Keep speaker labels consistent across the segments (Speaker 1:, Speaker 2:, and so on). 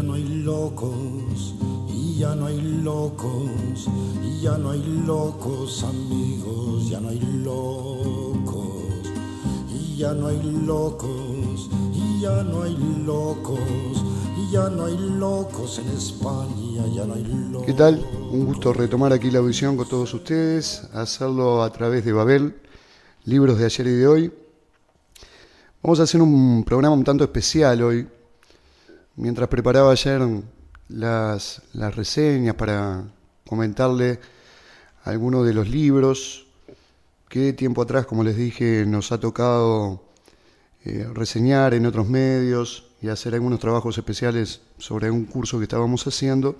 Speaker 1: ya no hay locos, y ya no hay locos, y ya no hay locos amigos, ya no hay locos, y ya no hay locos, y ya no hay locos, y ya no hay locos en España, ya no hay locos.
Speaker 2: ¿Qué tal? Un gusto retomar aquí la audición con todos ustedes, hacerlo a través de Babel, libros de ayer y de hoy. Vamos a hacer un programa un tanto especial hoy. Mientras preparaba ayer las reseñas para comentarle algunos de los libros que tiempo atrás, como les dije, nos ha tocado reseñar en otros medios y hacer algunos trabajos especiales sobre un curso que estábamos haciendo,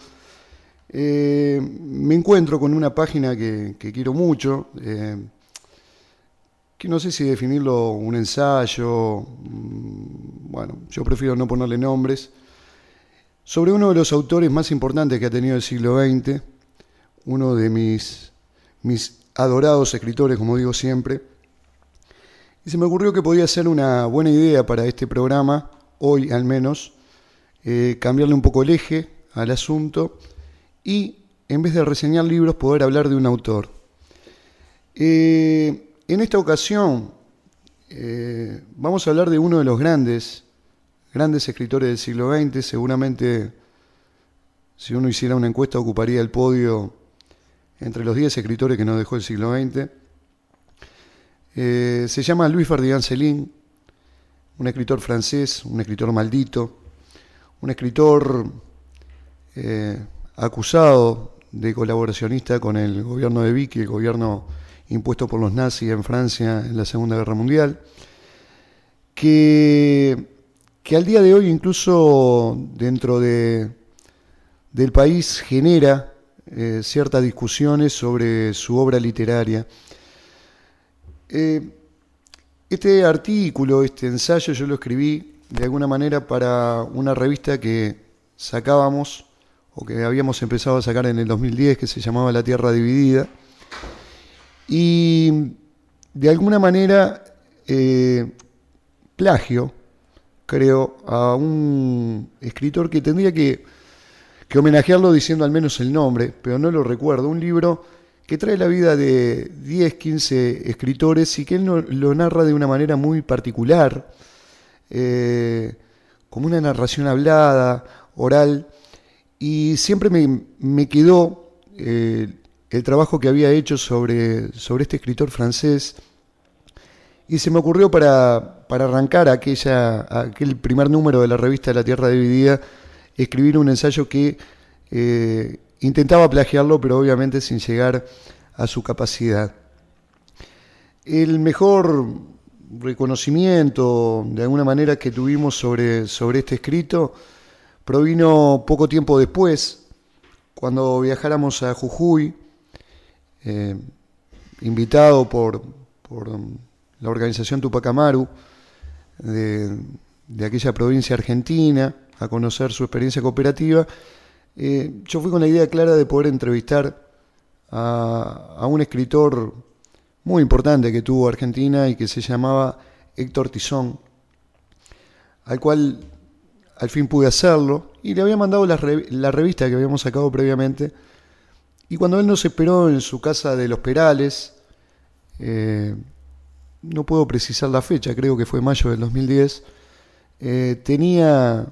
Speaker 2: me encuentro con una página que quiero mucho, que no sé si definirlo un ensayo, bueno, yo prefiero no ponerle nombres, sobre uno de los autores más importantes que ha tenido el siglo XX, uno de mis adorados escritores, como digo siempre. Y se me ocurrió que podía ser una buena idea para este programa, hoy al menos, cambiarle un poco el eje al asunto y, en vez de reseñar libros, poder hablar de un autor. En esta ocasión vamos a hablar de uno de los grandes escritores del siglo XX. Seguramente, si uno hiciera una encuesta, ocuparía el podio entre los 10 escritores que nos dejó el siglo XX. Se llama Louis Ferdinand Céline, un escritor francés, un escritor maldito, un escritor acusado de colaboracionista con el gobierno de Vichy, el gobierno impuesto por los nazis en Francia en la Segunda Guerra Mundial, que al día de hoy, incluso dentro del país, genera ciertas discusiones sobre su obra literaria. Este artículo, este ensayo, yo lo escribí de alguna manera para una revista que sacábamos, o que habíamos empezado a sacar en el 2010, que se llamaba La Tierra Dividida, y de alguna manera plagio, creo, a un escritor que tendría que homenajearlo diciendo al menos el nombre, pero no lo recuerdo. Un libro que trae la vida de 10, 15 escritores y que él lo narra de una manera muy particular, como una narración hablada, oral, y siempre me quedó el trabajo que había hecho sobre este escritor francés. Y se me ocurrió para arrancar aquel primer número de la revista La Tierra Dividida, escribir un ensayo que intentaba plagiarlo, pero obviamente sin llegar a su capacidad. El mejor reconocimiento, de alguna manera, que tuvimos sobre este escrito provino poco tiempo después, cuando viajáramos a Jujuy, invitado por la organización Tupac Amaru de aquella provincia argentina, a conocer su experiencia cooperativa. Yo fui con la idea clara de poder entrevistar a un escritor muy importante que tuvo Argentina y que se llamaba Héctor Tizón, al cual al fin pude hacerlo, y le había mandado la revista que habíamos sacado previamente. Y cuando él nos esperó en su casa de Los Perales, no puedo precisar la fecha, creo que fue mayo del 2010, tenía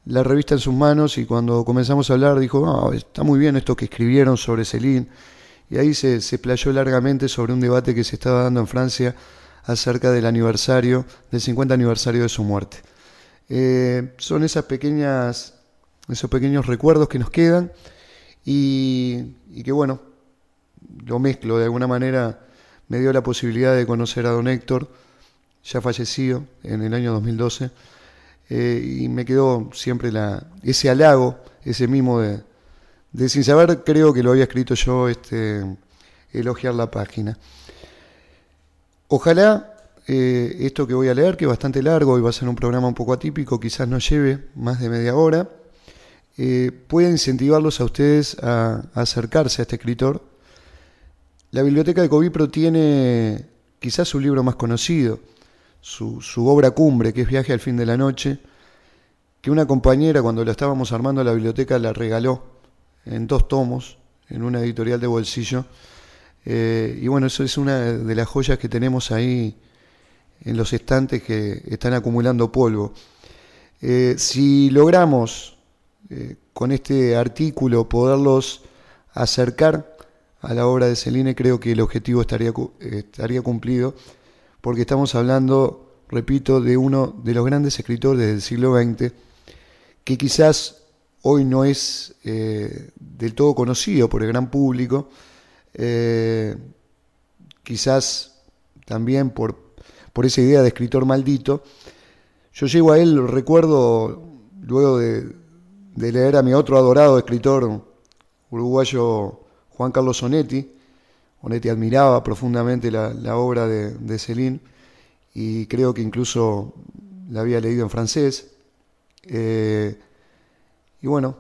Speaker 2: la revista en sus manos, y cuando comenzamos a hablar dijo: está muy bien esto que escribieron sobre Céline, y ahí se explayó largamente sobre un debate que se estaba dando en Francia acerca del 50 aniversario de su muerte. Son esos pequeños recuerdos que nos quedan y que, bueno, lo mezclo de alguna manera. Me dio la posibilidad de conocer a don Héctor, ya fallecido en el año 2012, y me quedó siempre ese halago, ese mimo de sin saber, creo que lo había escrito yo, elogiar la página. Ojalá esto que voy a leer, que es bastante largo y va a ser un programa un poco atípico, quizás no lleve más de media hora, pueda incentivarlos a ustedes a acercarse a este escritor. La biblioteca de Covipro tiene quizás su libro más conocido, su obra cumbre, que es Viaje al fin de la noche, que una compañera cuando la estábamos armando la biblioteca la regaló en 2 tomos, en una editorial de bolsillo. Y bueno, eso es una de las joyas que tenemos ahí en los estantes que están acumulando polvo. Si logramos con este artículo poderlos acercar a la obra de Céline, creo que el objetivo estaría cumplido, porque estamos hablando, repito, de uno de los grandes escritores del siglo XX, que quizás hoy no es del todo conocido por el gran público, quizás también por esa idea de escritor maldito. Yo llego a él, lo recuerdo luego de leer a mi otro adorado escritor uruguayo, Juan Carlos Onetti. Onetti admiraba profundamente la obra de Céline y creo que incluso la había leído en francés. Y bueno,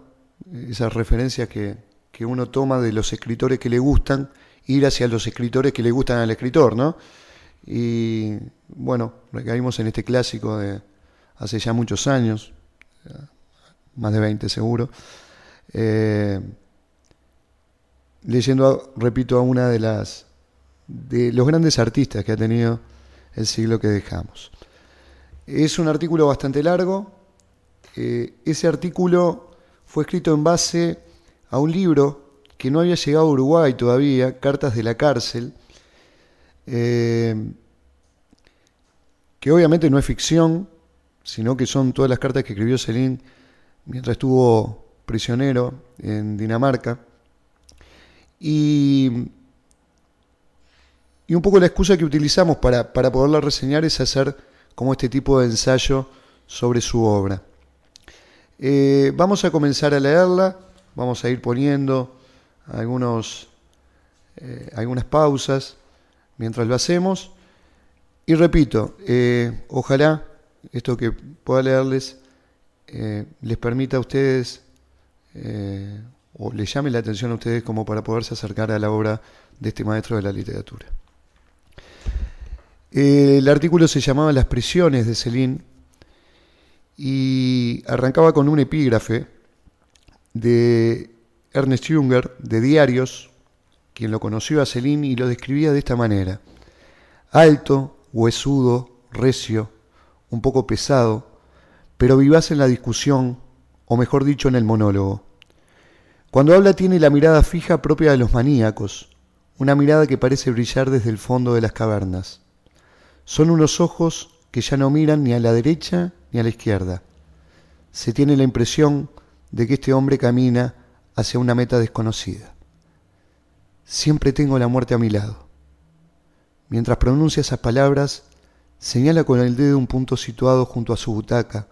Speaker 2: esas referencias que uno toma de los escritores que le gustan, ir hacia los escritores que le gustan al escritor, ¿no? Y bueno, recaímos en este clásico de hace ya muchos años, más de 20 seguro, leyendo, repito, a una de los grandes artistas que ha tenido el siglo que dejamos. Es un artículo bastante largo. Ese artículo fue escrito en base a un libro que no había llegado a Uruguay todavía, Cartas de la cárcel, que obviamente no es ficción, sino que son todas las cartas que escribió Céline mientras estuvo prisionero en Dinamarca. Y un poco la excusa que utilizamos para poderla reseñar es hacer como este tipo de ensayo sobre su obra. Vamos a comenzar a leerla, vamos a ir poniendo algunas pausas mientras lo hacemos. Y repito, ojalá esto que pueda leerles les permita a ustedes o les llame la atención a ustedes como para poderse acercar a la obra de este maestro de la literatura. El artículo se llamaba Las prisiones de Céline y arrancaba con un epígrafe de Ernest Junger, de Diarios, quien lo conoció a Céline y lo describía de esta manera: alto, huesudo, recio, un poco pesado, pero vivaz en la discusión, o mejor dicho, en el monólogo. Cuando habla tiene la mirada fija propia de los maníacos, una mirada que parece brillar desde el fondo de las cavernas. Son unos ojos que ya no miran ni a la derecha ni a la izquierda. Se tiene la impresión de que este hombre camina hacia una meta desconocida. Siempre tengo la muerte a mi lado. Mientras pronuncia esas palabras, señala con el dedo un punto situado junto a su butaca,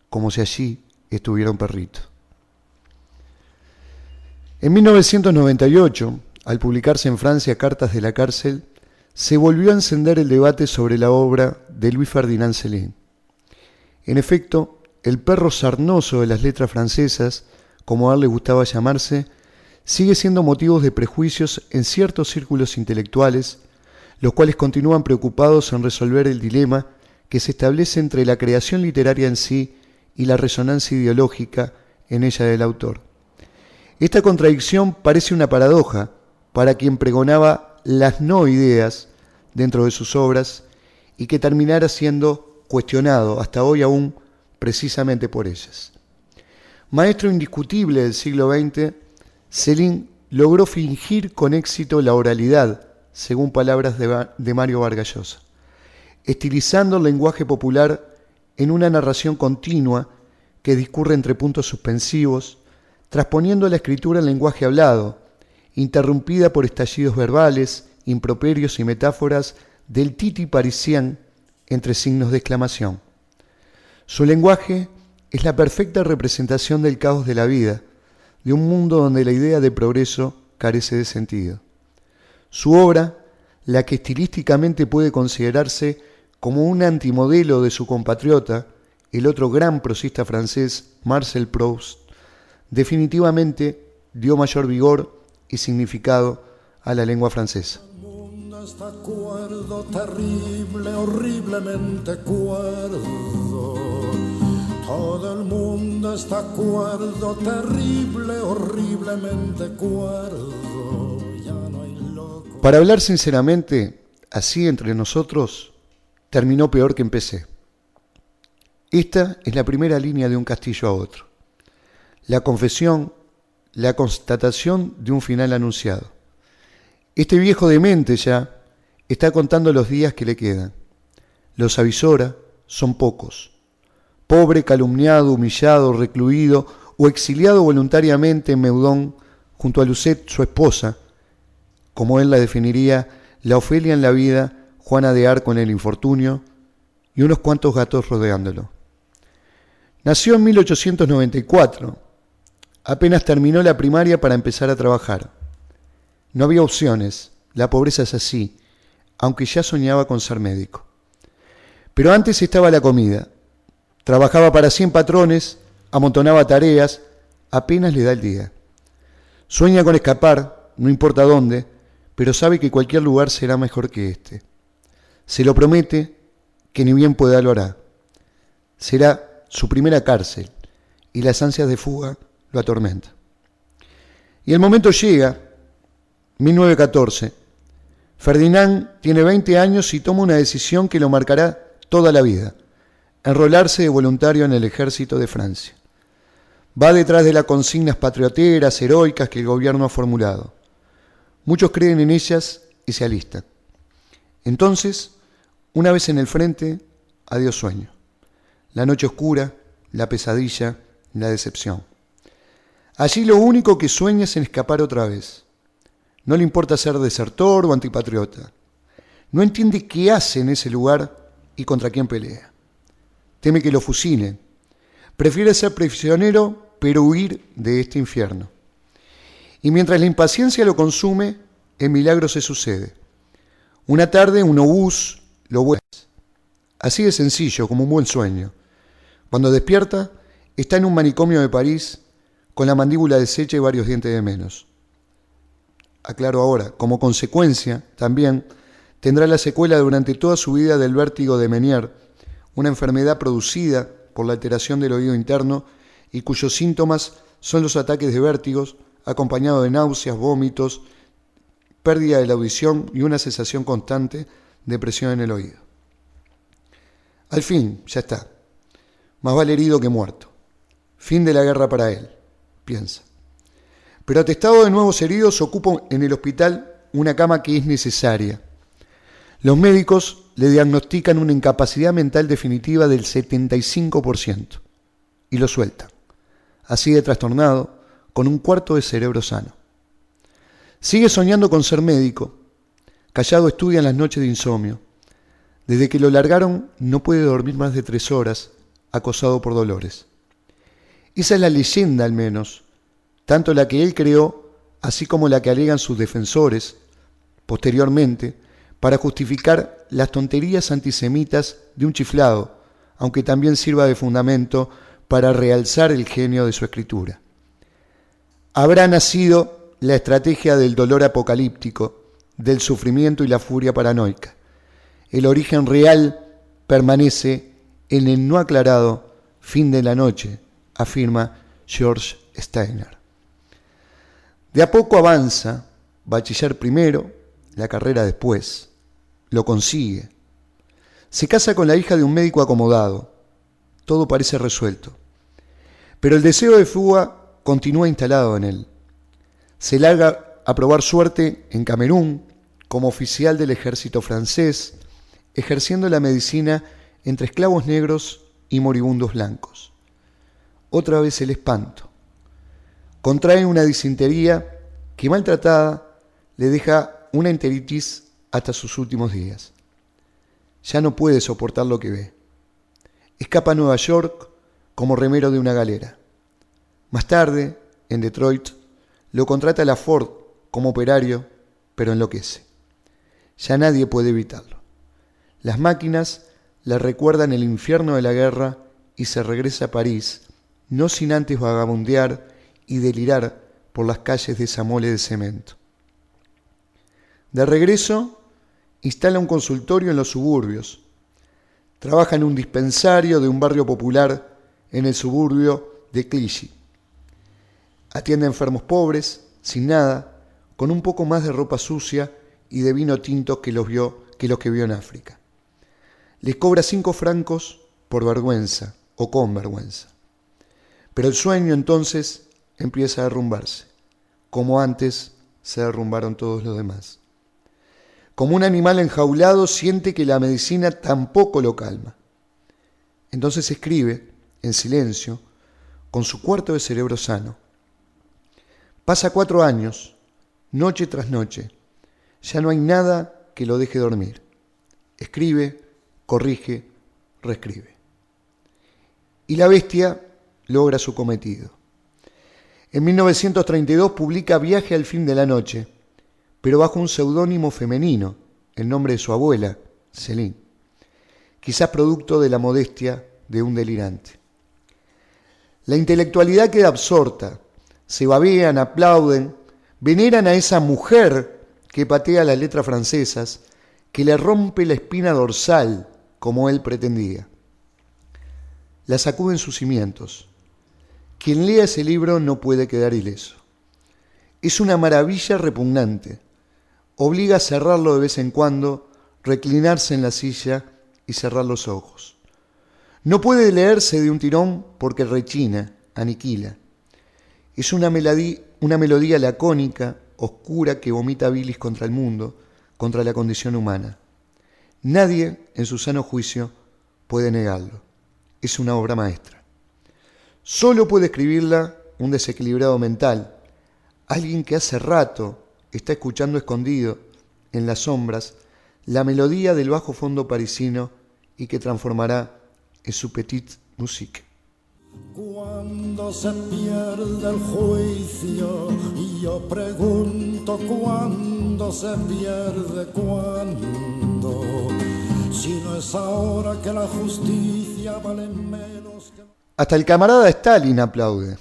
Speaker 2: como si allí estuviera un perrito. En 1998, al publicarse en Francia Cartas de la cárcel, se volvió a encender el debate sobre la obra de Louis Ferdinand Céline. En efecto, el perro sarnoso de las letras francesas, como a él le gustaba llamarse, sigue siendo motivo de prejuicios en ciertos círculos intelectuales, los cuales continúan preocupados en resolver el dilema que se establece entre la creación literaria en sí y la resonancia ideológica en ella del autor. Esta contradicción parece una paradoja para quien pregonaba las no ideas dentro de sus obras y que terminara siendo cuestionado hasta hoy aún precisamente por ellas. Maestro indiscutible del siglo XX, Céline logró fingir con éxito la oralidad, según palabras de Mario Vargas Llosa, estilizando el lenguaje popular en una narración continua que discurre entre puntos suspensivos, transponiendo la escritura al lenguaje hablado, interrumpida por estallidos verbales, improperios y metáforas del titi parisien entre signos de exclamación. Su lenguaje es la perfecta representación del caos de la vida, de un mundo donde la idea de progreso carece de sentido. Su obra, la que estilísticamente puede considerarse como un antimodelo de su compatriota, el otro gran prosista francés, Marcel Proust, definitivamente dio mayor vigor y significado a la lengua francesa.
Speaker 1: El mundo está cuerdo, terrible, horriblemente cuerdo. Todo el mundo está cuerdo, terrible, horriblemente cuerdo. Ya no hay loco.
Speaker 2: Para hablar sinceramente, así entre nosotros, terminó peor que empecé. Esta es la primera línea de un castillo a otro. La confesión, la constatación de un final anunciado. Este viejo demente ya está contando los días que le quedan. Los avisora son pocos. Pobre, calumniado, humillado, recluido o exiliado voluntariamente en Meudon junto a Lucette, su esposa, como él la definiría, la Ofelia en la vida, Juana de Arco en el infortunio y unos cuantos gatos rodeándolo. Nació en 1894. Apenas terminó la primaria para empezar a trabajar. No había opciones, la pobreza es así, aunque ya soñaba con ser médico. Pero antes estaba la comida. Trabajaba para 100 patrones, amontonaba tareas, apenas le da el día. Sueña con escapar, no importa dónde, pero sabe que cualquier lugar será mejor que este. Se lo promete, que ni bien pueda lo hará. Será su primera cárcel y las ansias de fuga lo atormentan. Y el momento llega, 1914. Ferdinand tiene 20 años y toma una decisión que lo marcará toda la vida: enrolarse de voluntario en el ejército de Francia. Va detrás de las consignas patrioteras, heroicas que el gobierno ha formulado. Muchos creen en ellas y se alistan. Entonces, una vez en el frente, adiós sueño. La noche oscura, la pesadilla, la decepción. Allí lo único que sueña es en escapar otra vez. No le importa ser desertor o antipatriota. No entiende qué hace en ese lugar y contra quién pelea. Teme que lo fusilen. Prefiere ser prisionero, pero huir de este infierno. Y mientras la impaciencia lo consume, el milagro se sucede. Una tarde un obús lo vuelve. Así de sencillo, como un buen sueño. Cuando despierta, está en un manicomio de París, con la mandíbula deshecha y varios dientes de menos. Aclaro ahora, como consecuencia, también tendrá la secuela durante toda su vida del vértigo de Meniere, una enfermedad producida por la alteración del oído interno y cuyos síntomas son los ataques de vértigos, acompañados de náuseas, vómitos, pérdida de la audición y una sensación constante de presión en el oído. Al fin, ya está. Más vale herido que muerto. Fin de la guerra para él, piensa. Pero atestado de nuevos heridos, ocupa en el hospital una cama que es necesaria. Los médicos le diagnostican una incapacidad mental definitiva del 75% y lo sueltan, así de trastornado, con un cuarto de cerebro sano. Sigue soñando con ser médico. Callado estudia en las noches de insomnio. Desde que lo largaron no puede dormir más de 3 horas, acosado por dolores. Esa es la leyenda, al menos, tanto la que él creó, así como la que alegan sus defensores, posteriormente, para justificar las tonterías antisemitas de un chiflado, aunque también sirva de fundamento para realzar el genio de su escritura. Habrá nacido la estrategia del dolor apocalíptico, del sufrimiento y la furia paranoica. El origen real permanece en el no aclarado fin de la noche, afirma George Steiner. De a poco avanza, bachiller primero, la carrera después, lo consigue. Se casa con la hija de un médico acomodado. Todo parece resuelto. Pero el deseo de fuga continúa instalado en él. Se larga a probar suerte en Camerún como oficial del ejército francés, ejerciendo la medicina entre esclavos negros y moribundos blancos. Otra vez el espanto. Contrae una disentería que, maltratada, le deja una enteritis hasta sus últimos días. Ya no puede soportar lo que ve. Escapa a Nueva York como remero de una galera. Más tarde, en Detroit, lo contrata la Ford como operario, pero enloquece. Ya nadie puede evitarlo. Las máquinas le recuerdan el infierno de la guerra y se regresa a París, no sin antes vagabundear y delirar por las calles de esa mole de cemento. De regreso, instala un consultorio en los suburbios. Trabaja en un dispensario de un barrio popular en el suburbio de Clichy. Atiende a enfermos pobres, sin nada, con un poco más de ropa sucia y de vino tinto que los que vio en África. Les cobra 5 francos por vergüenza o con vergüenza. Pero el sueño entonces empieza a derrumbarse, como antes se derrumbaron todos los demás. Como un animal enjaulado siente que la medicina tampoco lo calma. Entonces escribe, en silencio, con su cuarto de cerebro sano. Pasa 4 años, noche tras noche. Ya no hay nada que lo deje dormir. Escribe, corrige, reescribe. Y la bestia logra su cometido. En 1932 publica Viaje al fin de la noche, pero bajo un seudónimo femenino, el nombre de su abuela, Céline, quizás producto de la modestia de un delirante. La intelectualidad queda absorta, se babean, aplauden, veneran a esa mujer que patea las letras francesas, que le rompe la espina dorsal, como él pretendía. La sacude en sus cimientos. Quien lea ese libro no puede quedar ileso. Es una maravilla repugnante. Obliga a cerrarlo de vez en cuando, reclinarse en la silla y cerrar los ojos. No puede leerse de un tirón porque rechina, aniquila. Es una melodía lacónica, oscura, que vomita bilis contra el mundo, contra la condición humana. Nadie, en su sano juicio, puede negarlo. Es una obra maestra. Solo puede escribirla un desequilibrado mental, alguien que hace rato está escuchando escondido en las sombras la melodía del bajo fondo parisino y que transformará en su petite musique.
Speaker 1: Cuando se pierde el juicio, y yo pregunto cuándo se pierde, cuándo, si no es ahora que la justicia vale menos que...
Speaker 2: Hasta el camarada Stalin aplaude,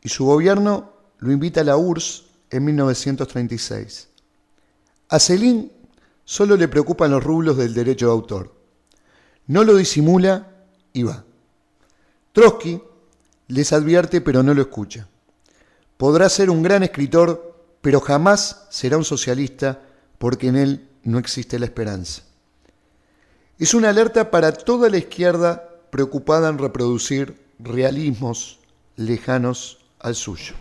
Speaker 2: y su gobierno lo invita a la URSS en 1936. A Céline solo le preocupan los rublos del derecho de autor. No lo disimula y va. Trotsky les advierte pero no lo escucha. Podrá ser un gran escritor, pero jamás será un socialista porque en él no existe la esperanza. Es una alerta para toda la izquierda preocupada en reproducir realismos lejanos al suyo.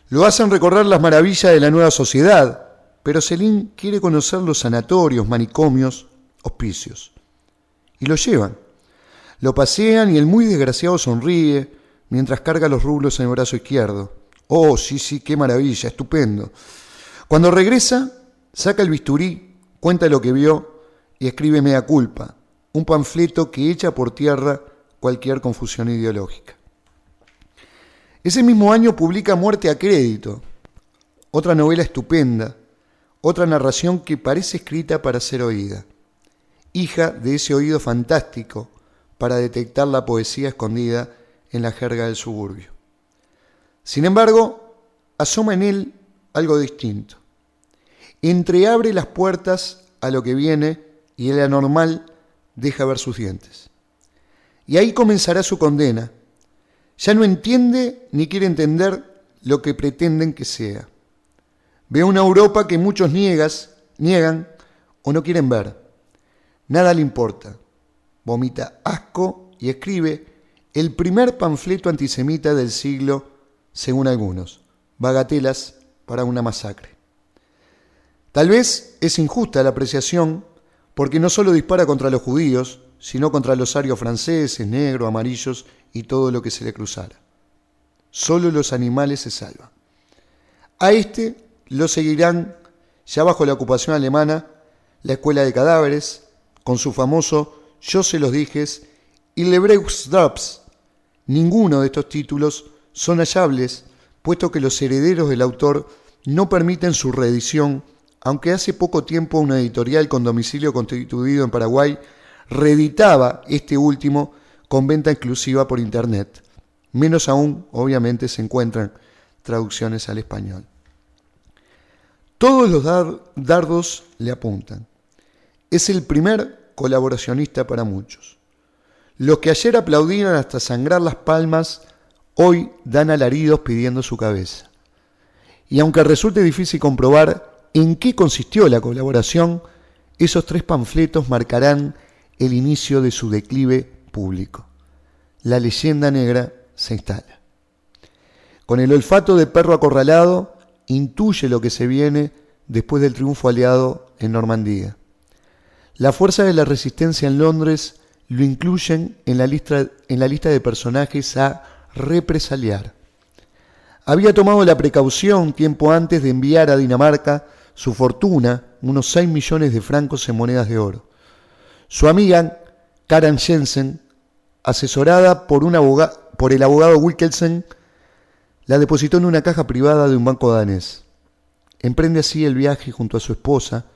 Speaker 2: Lo hacen recorrer las maravillas de la nueva sociedad, pero Céline quiere conocer los sanatorios, manicomios, hospicios. Y lo llevan. Lo pasean y el muy desgraciado sonríe mientras carga los rublos en el brazo izquierdo. Oh, sí, qué maravilla, estupendo. Cuando regresa, saca el bisturí, cuenta lo que vio y escribe mea culpa, un panfleto que echa por tierra cualquier confusión ideológica. Ese mismo año publica Muerte a crédito, otra novela estupenda, otra narración que parece escrita para ser oída, hija de ese oído fantástico para detectar la poesía escondida en la jerga del suburbio. Sin embargo, asoma en él algo distinto. Entreabre las puertas a lo que viene y el anormal deja ver sus dientes. Y ahí comenzará su condena. Ya no entiende ni quiere entender lo que pretenden que sea. Ve una Europa que muchos niegan o no quieren ver. Nada le importa. Vomita asco y escribe el primer panfleto antisemita del siglo, según algunos. Bagatelas para una masacre. Tal vez es injusta la apreciación porque no solo dispara contra los judíos, sino contra los arios franceses, negros, amarillos y todo lo que se le cruzara. Solo los animales se salvan. A este lo seguirán, ya bajo la ocupación alemana, la Escuela de Cadáveres, con su famoso Yo se los dijes, y Le Breux Drops. Ninguno de estos títulos son hallables, puesto que los herederos del autor no permiten su reedición, aunque hace poco tiempo una editorial con domicilio constituido en Paraguay reeditaba este último con venta exclusiva por internet. Menos aún, obviamente, se encuentran traducciones al español. Todos los dardos le apuntan. Es el primer colaboracionista para muchos. Los que ayer aplaudieron hasta sangrar las palmas, hoy dan alaridos pidiendo su cabeza. Y aunque resulte difícil comprobar en qué consistió la colaboración, esos 3 panfletos marcarán el inicio de su declive público. La leyenda negra se instala. Con el olfato de perro acorralado, intuye lo que se viene después del triunfo aliado en Normandía. La fuerza de la resistencia en Londres lo incluyen en la lista de personajes a represaliar. Había tomado la precaución tiempo antes de enviar a Dinamarca su fortuna, unos 6 millones de francos en monedas de oro. Su amiga, Karen Jensen, asesorada por el abogado Wilkelsen, la depositó en una caja privada de un banco danés. Emprende así el viaje junto a su esposa,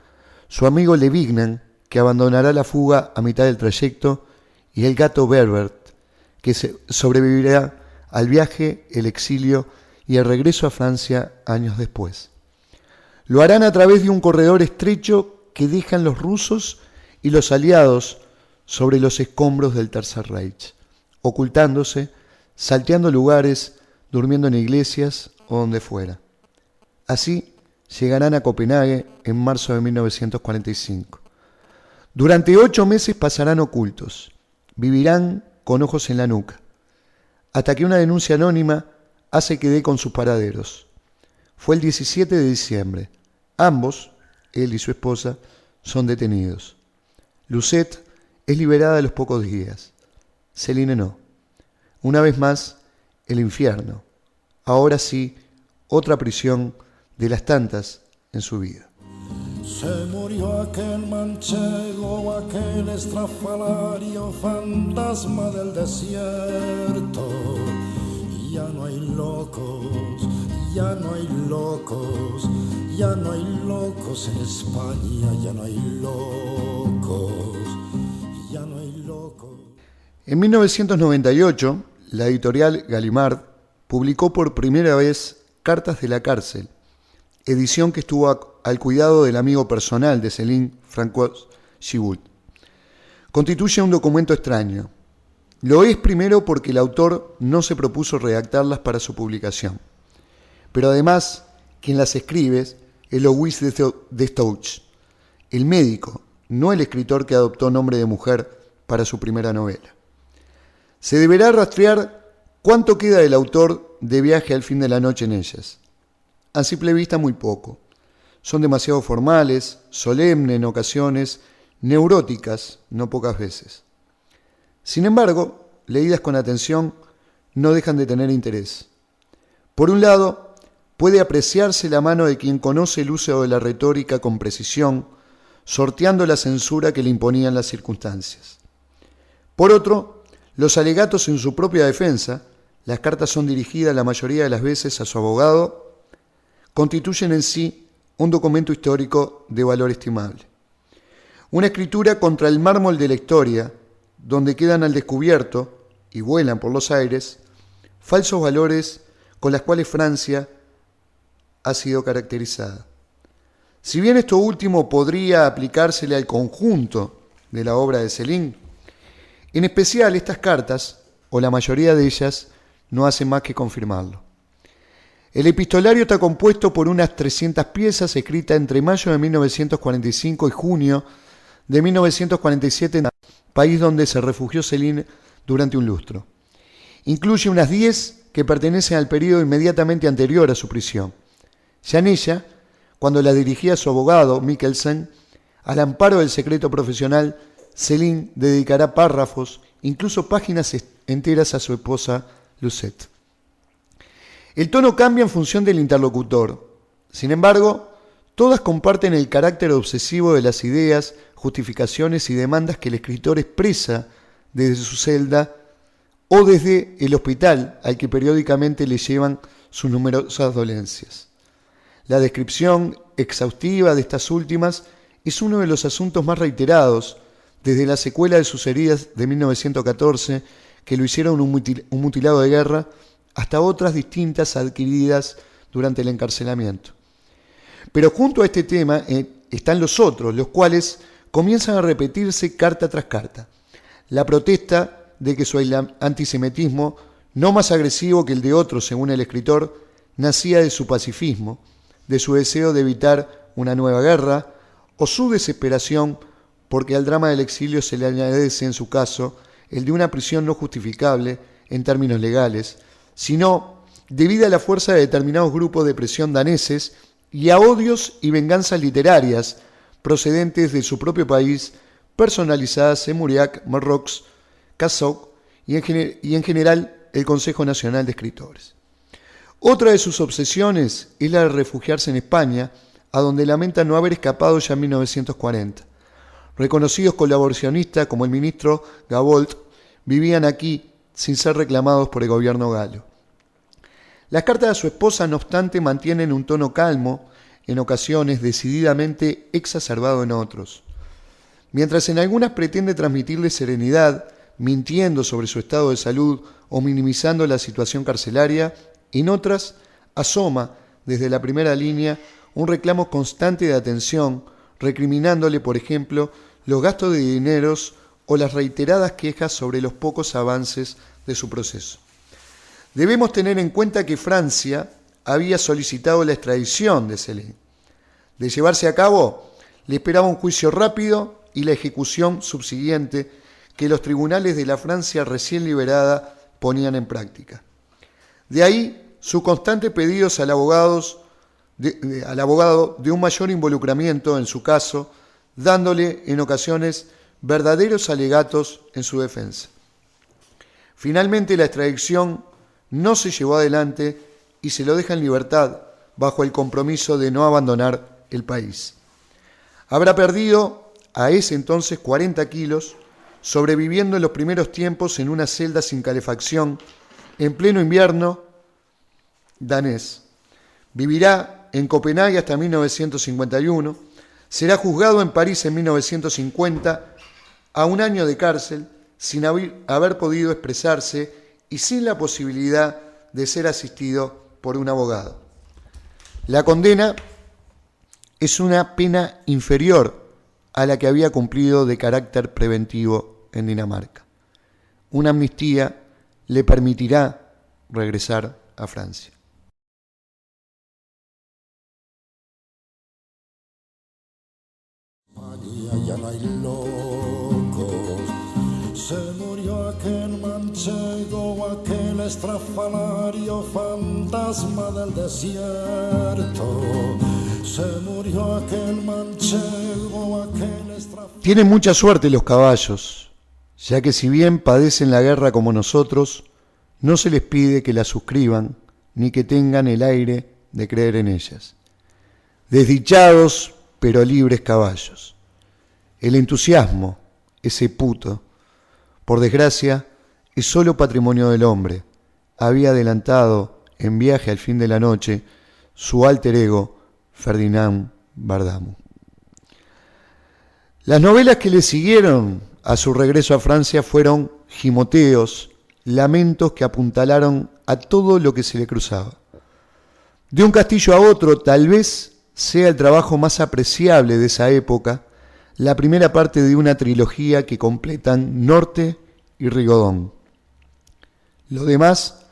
Speaker 2: su amigo Levignan, que abandonará la fuga a mitad del trayecto, y el gato Berbert, que sobrevivirá al viaje, el exilio y el regreso a Francia años después. Lo harán a través de un corredor estrecho que dejan los rusos y los aliados sobre los escombros del Tercer Reich, ocultándose, salteando lugares, durmiendo en iglesias o donde fuera. Así llegarán a Copenhague en marzo de 1945. Durante 8 meses pasarán ocultos, vivirán con ojos en la nuca, hasta que una denuncia anónima hace que dé con sus paraderos. Fue el 17 de diciembre. Ambos, él y su esposa, son detenidos. Lucette es liberada a los pocos días. Céline no. Una vez más, el infierno. Ahora sí, otra prisión de las tantas en su vida.
Speaker 1: Se murió aquel manchego, aquel estrafalario fantasma del desierto. Y ya no hay locos, ya no hay locos, ya no hay locos en España, ya no hay locos, ya no hay locos.
Speaker 2: En 1998, la editorial Gallimard publicó por primera vez Cartas de la cárcel, edición que estuvo al cuidado del amigo personal de Céline, François Gibault. Constituye un documento extraño. Lo es primero porque el autor no se propuso redactarlas para su publicación, pero además quien las escribe es Louis de Stouch, el médico, no el escritor que adoptó nombre de mujer para su primera novela. Se deberá rastrear cuánto queda del autor de Viaje al fin de la noche en ellas. A simple vista muy poco. Son demasiado formales, solemnes en ocasiones, neuróticas no pocas veces. Sin embargo, leídas con atención, no dejan de tener interés. Por un lado, puede apreciarse la mano de quien conoce el uso de la retórica con precisión, sorteando la censura que le imponían las circunstancias. Por otro, los alegatos en su propia defensa, las cartas son dirigidas la mayoría de las veces a su abogado, constituyen en sí un documento histórico de valor estimable. Una escritura contra el mármol de la historia, donde quedan al descubierto, y vuelan por los aires, falsos valores con los cuales Francia ha sido caracterizada. Si bien esto último podría aplicársele al conjunto de la obra de Céline, en especial estas cartas, o la mayoría de ellas, no hacen más que confirmarlo. El epistolario está compuesto por unas 300 piezas escritas entre mayo de 1945 y junio de 1947 en el país donde se refugió Céline durante un lustro. Incluye unas 10 que pertenecen al periodo inmediatamente anterior a su prisión. Ya en ella, cuando la dirigía su abogado, Mikkelsen, al amparo del secreto profesional, Céline dedicará párrafos, incluso páginas enteras a su esposa Lucette. El tono cambia en función del interlocutor. Sin embargo, todas comparten el carácter obsesivo de las ideas, justificaciones y demandas que el escritor expresa desde su celda o desde el hospital al que periódicamente le llevan sus numerosas dolencias. La descripción exhaustiva de estas últimas es uno de los asuntos más reiterados desde la secuela de sus heridas de 1914, que lo hicieron un mutilado de guerra, hasta otras distintas adquiridas durante el encarcelamiento. Pero junto a este tema están los otros, los cuales comienzan a repetirse carta tras carta. La protesta de que su antisemitismo, no más agresivo que el de otros según el escritor, nacía de su pacifismo, de su deseo de evitar una nueva guerra, o su desesperación porque al drama del exilio se le añadece en su caso el de una prisión no justificable en términos legales, sino debido a la fuerza de determinados grupos de presión daneses y a odios y venganzas literarias procedentes de su propio país, personalizadas en Mauriac, Marrox, Cazaux y en general el Consejo Nacional de Escritores. Otra de sus obsesiones es la de refugiarse en España, a donde lamenta no haber escapado ya en 1940. Reconocidos colaboracionistas como el ministro Gabolt vivían aquí sin ser reclamados por el gobierno galo. Las cartas de su esposa, no obstante, mantienen un tono calmo, en ocasiones decididamente exacerbado en otros. Mientras en algunas pretende transmitirle serenidad, mintiendo sobre su estado de salud o minimizando la situación carcelaria, en otras asoma desde la primera línea un reclamo constante de atención, recriminándole, por ejemplo, los gastos de dineros o las reiteradas quejas sobre los pocos avances de su proceso. Debemos tener en cuenta que Francia había solicitado la extradición de Céline. De llevarse a cabo, le esperaba un juicio rápido y la ejecución subsiguiente que los tribunales de la Francia recién liberada ponían en práctica. De ahí sus constantes pedidos al abogado de un mayor involucramiento en su caso, dándole en ocasiones verdaderos alegatos en su defensa. Finalmente la extradición no se llevó adelante y se lo deja en libertad bajo el compromiso de no abandonar el país. Habrá perdido a ese entonces 40 kilos, sobreviviendo en los primeros tiempos en una celda sin calefacción, en pleno invierno danés. Vivirá en Copenhague hasta 1951, será juzgado en París en 1950 a un año de cárcel sin haber podido expresarse y sin la posibilidad de ser asistido por un abogado. La condena es una pena inferior a la que había cumplido de carácter preventivo en Dinamarca. Una amnistía le permitirá regresar a Francia.
Speaker 1: Ya no hay locos, se murió aquel manchego, aquel estrafalario fantasma del desierto, se murió aquel manchego, aquel estrafalario.
Speaker 2: Tienen mucha suerte los caballos, ya que si bien padecen la guerra como nosotros, no se les pide que la suscriban ni que tengan el aire de creer en ellas. Desdichados pero libres caballos. El entusiasmo, ese puto, por desgracia, es solo patrimonio del hombre. Había adelantado, en Viaje al fin de la noche, su alter ego, Ferdinand Bardamu. Las novelas que le siguieron a su regreso a Francia fueron gimoteos, lamentos que apuntalaron a todo lo que se le cruzaba. De un castillo a otro, tal vez sea el trabajo más apreciable de esa época, la primera parte de una trilogía que completan Norte y Rigodón. Lo demás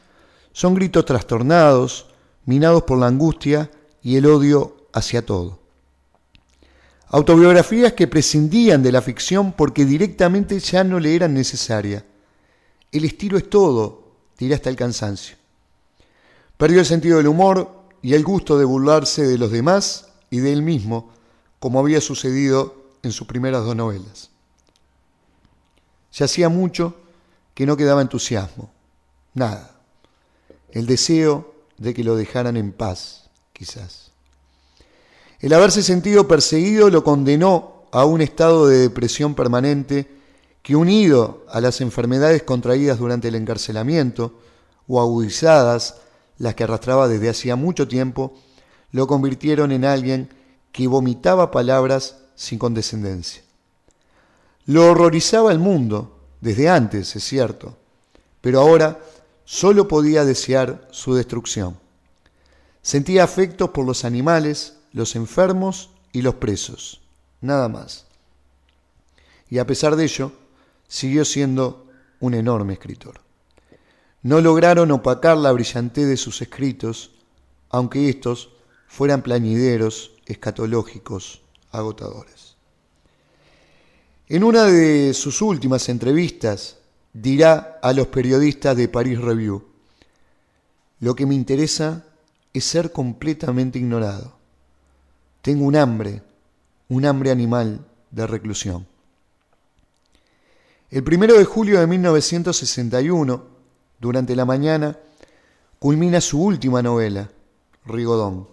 Speaker 2: son gritos trastornados, minados por la angustia y el odio hacia todo. Autobiografías que prescindían de la ficción porque directamente ya no le eran necesarias. El estilo es todo, dirá hasta el cansancio. Perdió el sentido del humor y el gusto de burlarse de los demás y de él mismo, como había sucedido en sus primeras dos novelas. Ya hacía mucho que no quedaba entusiasmo, nada. El deseo de que lo dejaran en paz, quizás. El haberse sentido perseguido lo condenó a un estado de depresión permanente que, unido a las enfermedades contraídas durante el encarcelamiento o agudizadas, las que arrastraba desde hacía mucho tiempo, lo convirtieron en alguien que vomitaba palabras sin condescendencia. Lo horrorizaba el mundo, desde antes, es cierto, pero ahora solo podía desear su destrucción. Sentía afectos por los animales, los enfermos y los presos, nada más. Y a pesar de ello, siguió siendo un enorme escritor. No lograron opacar la brillantez de sus escritos, aunque estos fueran plañideros, escatológicos, agotadores. En una de sus últimas entrevistas dirá a los periodistas de Paris Review: lo que me interesa es ser completamente ignorado. Tengo un hambre animal de reclusión. El 1 de julio de 1961, durante la mañana, culmina su última novela, Rigodón.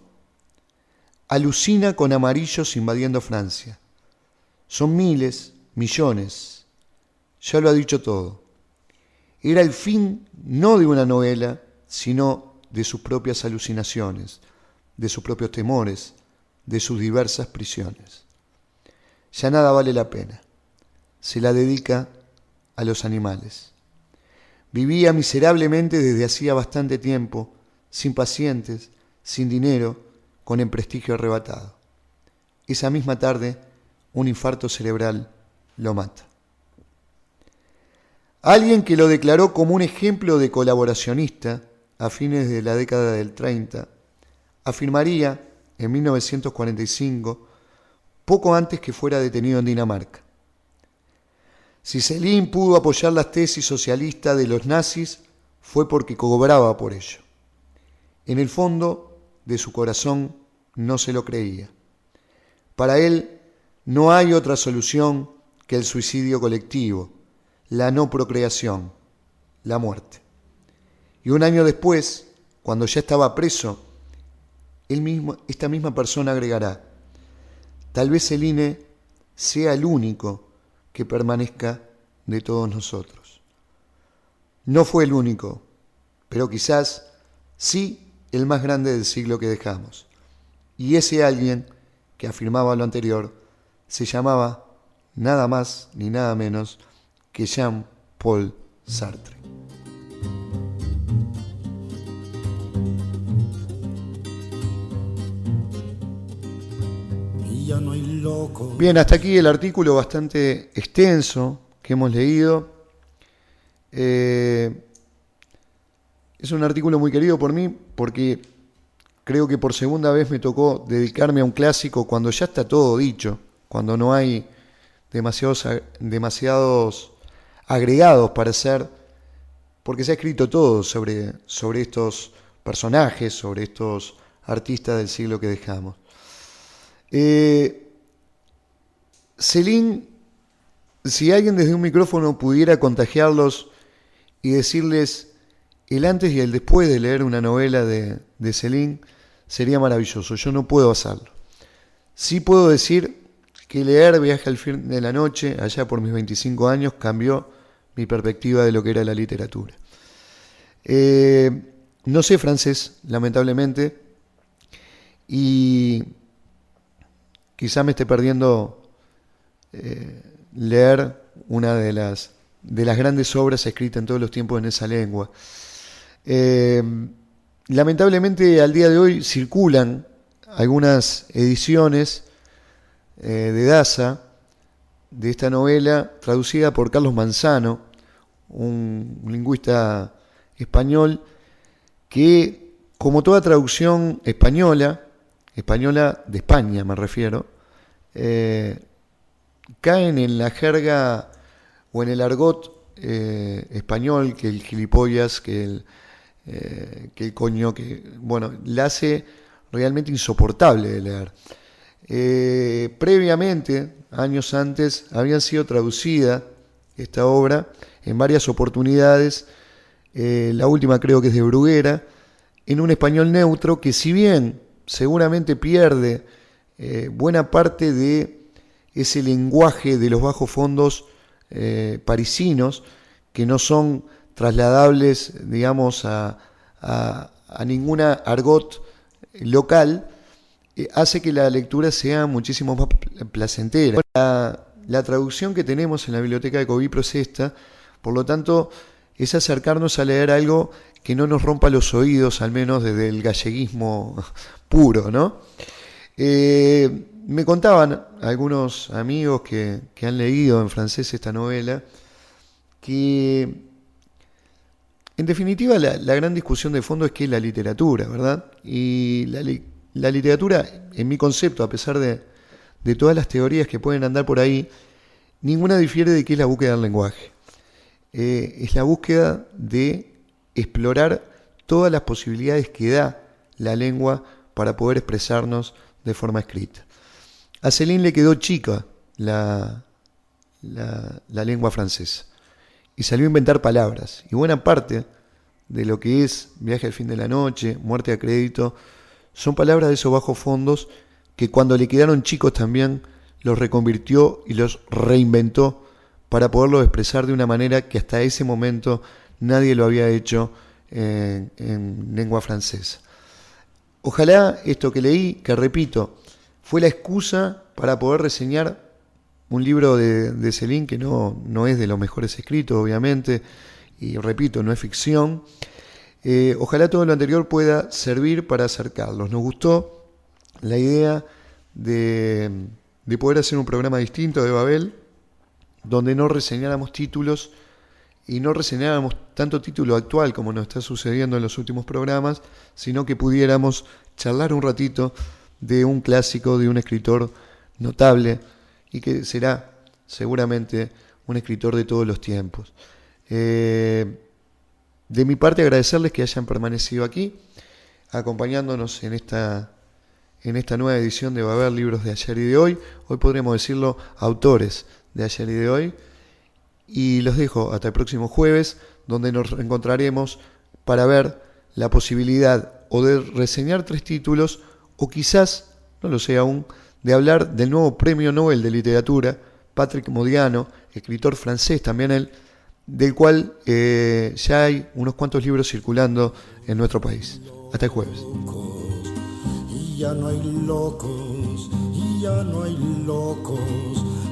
Speaker 2: Alucina con amarillos invadiendo Francia. Son miles, millones. Ya lo ha dicho todo. Era el fin no de una novela, sino de sus propias alucinaciones, de sus propios temores, de sus diversas prisiones. Ya nada vale la pena. Se la dedica a los animales. Vivía miserablemente desde hacía bastante tiempo, sin pacientes, sin dinero, con el prestigio arrebatado. Esa misma tarde, un infarto cerebral lo mata. Alguien que lo declaró como un ejemplo de colaboracionista a fines de la década del 30, afirmaría en 1945, poco antes que fuera detenido en Dinamarca: si Céline pudo apoyar las tesis socialistas de los nazis, fue porque cobraba por ello. En el fondo de su corazón no se lo creía. Para él no hay otra solución que el suicidio colectivo, la no procreación, la muerte. Y un año después, cuando ya estaba preso, esta misma persona agregará: tal vez Céline sea el único que permanezca de todos nosotros. No fue el único, pero quizás sí el más grande del siglo que dejamos. Y ese alguien que afirmaba lo anterior se llamaba nada más ni nada menos que Jean-Paul Sartre.
Speaker 1: Ya no hay loco.
Speaker 2: Bien, hasta aquí el artículo bastante extenso que hemos leído. Es un artículo muy querido por mí porque creo que por segunda vez me tocó dedicarme a un clásico cuando ya está todo dicho, cuando no hay demasiados agregados para hacer, porque se ha escrito todo sobre estos personajes, sobre estos artistas del siglo que dejamos. Céline, si alguien desde un micrófono pudiera contagiarlos y decirles el antes y el después de leer una novela de Céline, sería maravilloso. Yo no puedo hacerlo. Sí puedo decir que leer Viaje al fin de la noche, allá por mis 25 años, cambió mi perspectiva de lo que era la literatura. No sé francés, lamentablemente, y quizá me esté perdiendo leer una de las grandes obras escritas en todos los tiempos en esa lengua. Lamentablemente al día de hoy circulan algunas ediciones de Daza de esta novela traducida por Carlos Manzano, un lingüista español que, como toda traducción española de España me refiero, caen en la jerga o en el argot español, que el gilipollas, que el coño, la hace realmente insoportable de leer. Previamente, años antes, habían sido traducida esta obra en varias oportunidades, la última creo que es de Bruguera, en un español neutro que, si bien seguramente pierde buena parte de ese lenguaje de los bajos fondos parisinos, que no son trasladables, digamos, a ninguna argot local, hace que la lectura sea muchísimo más placentera. La traducción que tenemos en la biblioteca de Covipro es esta, por lo tanto, es acercarnos a leer algo que no nos rompa los oídos, al menos desde el galleguismo puro, ¿no? Me contaban algunos amigos que han leído en francés esta novela que En definitiva, la gran discusión de fondo es qué es la literatura, ¿verdad? Y la literatura, en mi concepto, a pesar de todas las teorías que pueden andar por ahí, ninguna difiere de qué es la búsqueda del lenguaje. Es la búsqueda de explorar todas las posibilidades que da la lengua para poder expresarnos de forma escrita. A Céline le quedó chica la lengua francesa y salió a inventar palabras. Y buena parte de lo que es Viaje al fin de la noche, Muerte a crédito, son palabras de esos bajos fondos que cuando le quedaron chicos también los reconvirtió y los reinventó para poderlos expresar de una manera que hasta ese momento nadie lo había hecho en lengua francesa. Ojalá esto que leí, que repito, fue la excusa para poder reseñar un libro de Céline que no es de los mejores escritos, obviamente, y repito, no es ficción. Ojalá todo lo anterior pueda servir para acercarlos. Nos gustó la idea de poder hacer un programa distinto de Babel, donde no reseñáramos títulos y no reseñáramos tanto título actual como nos está sucediendo en los últimos programas, sino que pudiéramos charlar un ratito de un clásico, de un escritor notable y que será seguramente un escritor de todos los tiempos. De mi parte, agradecerles que hayan permanecido aquí, acompañándonos en esta nueva edición de Va a haber libros de ayer y de hoy. Hoy podríamos decirlo, autores de ayer y de hoy. Y los dejo hasta el próximo jueves, donde nos encontraremos para ver la posibilidad o de reseñar 3 títulos, o quizás, no lo sé aún, de hablar del nuevo Premio Nobel de Literatura, Patrick Modiano, escritor francés también él, del cual ya hay unos cuantos libros circulando en nuestro país. Hasta el jueves.
Speaker 1: Y ya no hay locos, y ya no hay locos,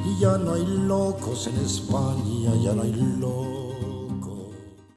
Speaker 1: y ya no hay locos en España, ya no hay locos.